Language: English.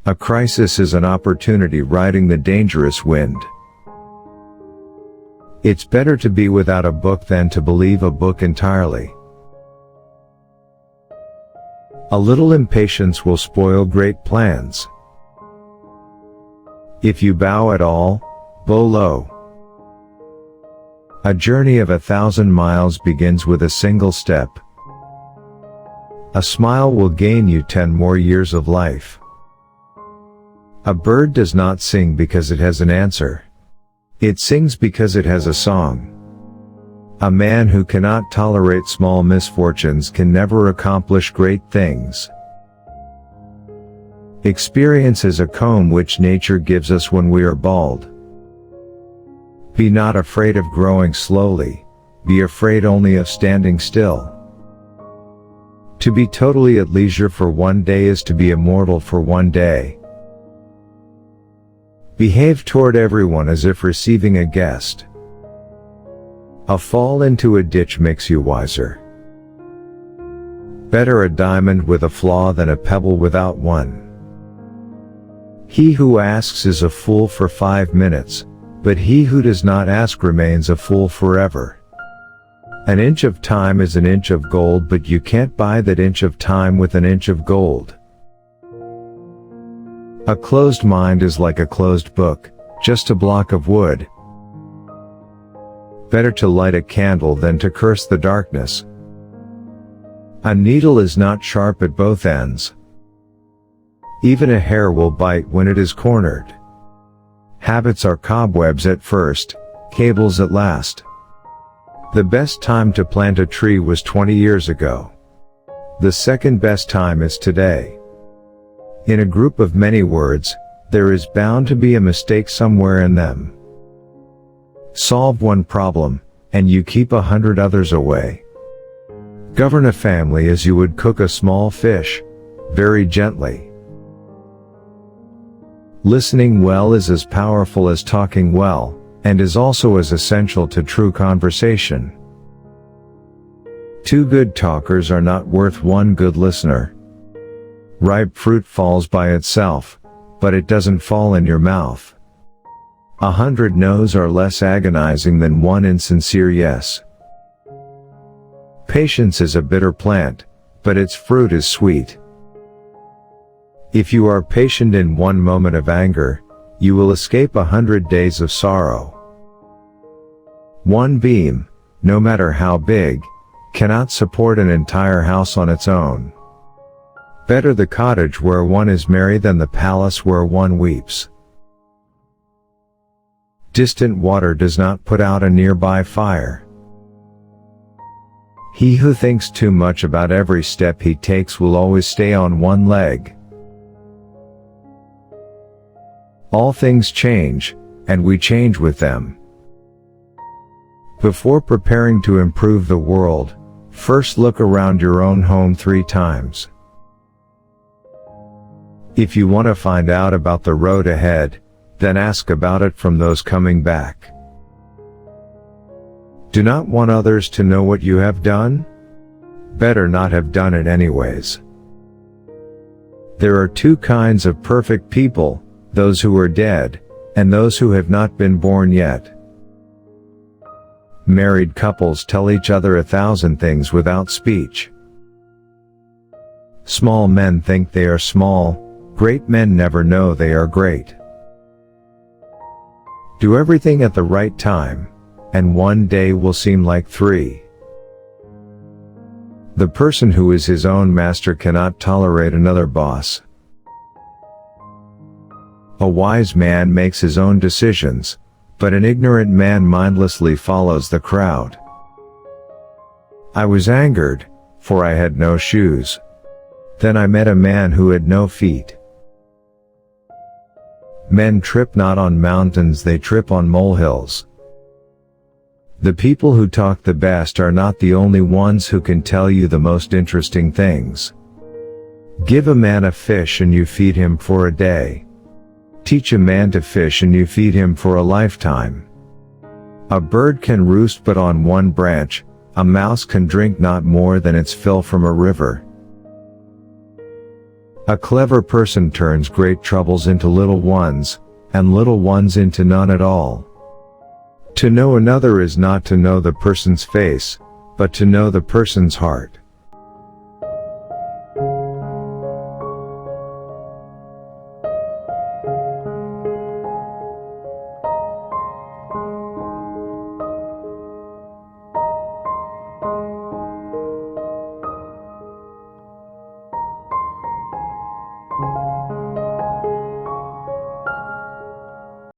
A crisis is an opportunity riding the dangerous wind. It's better to be without a book than to believe a book entirely. A little impatience will spoil great plans. If you bow at all, bow low. A journey of 1,000 miles begins with a single step. A smile will gain you 10 more years of life. A bird does not sing because it has an answer. It sings because it has a song. A man who cannot tolerate small misfortunes can never accomplish great things. Experience is a comb which nature gives us when we are bald. Be not afraid of growing slowly, be afraid only of standing still. To be totally at leisure for one day is to be immortal for one day. Behave toward everyone as if receiving a guest. A fall into a ditch makes you wiser. Better a diamond with a flaw than a pebble without one. He who asks is a fool for 5 minutes, but he who does not ask remains a fool forever. An inch of time is an inch of gold, but you can't buy that inch of time with an inch of gold. A closed mind is like a closed book, just a block of wood. Better to light a candle than to curse the darkness. A needle is not sharp at both ends. Even a hair will bite when it is cornered. Habits are cobwebs at first, cables at last. The best time to plant a tree was 20 years ago. The second best time is today. In a group of many words, there is bound to be a mistake somewhere in them. Solve one problem, and you keep 100 others away. Govern a family as you would cook a small fish, very gently. Listening well is as powerful as talking well, and is also as essential to true conversation. 2 good talkers are not worth 1 good listener. Ripe fruit falls by itself, but it doesn't fall in your mouth. 100 no's are less agonizing than 1 insincere yes. Patience is a bitter plant, but its fruit is sweet. If you are patient in 1 moment of anger, you will escape 100 days of sorrow. 1 beam, no matter how big, cannot support an entire house on its own. Better the cottage where one is merry than the palace where one weeps. Distant water does not put out a nearby fire. He who thinks too much about every step he takes will always stay on one leg. All things change, and we change with them. Before preparing to improve the world, first look around your own home 3 times. If you want to find out about the road ahead, then ask about it from those coming back. Do not want others to know what you have done? Better not have done it anyways. There are 2 kinds of perfect people, those who are dead, and those who have not been born yet. Married couples tell each other 1,000 things without speech. Small men think they are small, great men never know they are great. Do everything at the right time, and one day will seem like 3. The person who is his own master cannot tolerate another boss. A wise man makes his own decisions, but an ignorant man mindlessly follows the crowd. I was angered, for I had no shoes. Then I met a man who had no feet. Men trip not on mountains, they trip on molehills. The people who talk the best are not the only ones who can tell you the most interesting things. Give a man a fish and you feed him for a day. Teach a man to fish and you feed him for a lifetime. A bird can roost but on one branch, a mouse can drink not more than its fill from a river. A clever person turns great troubles into little ones, and little ones into none at all. To know another is not to know the person's face, but to know the person's heart.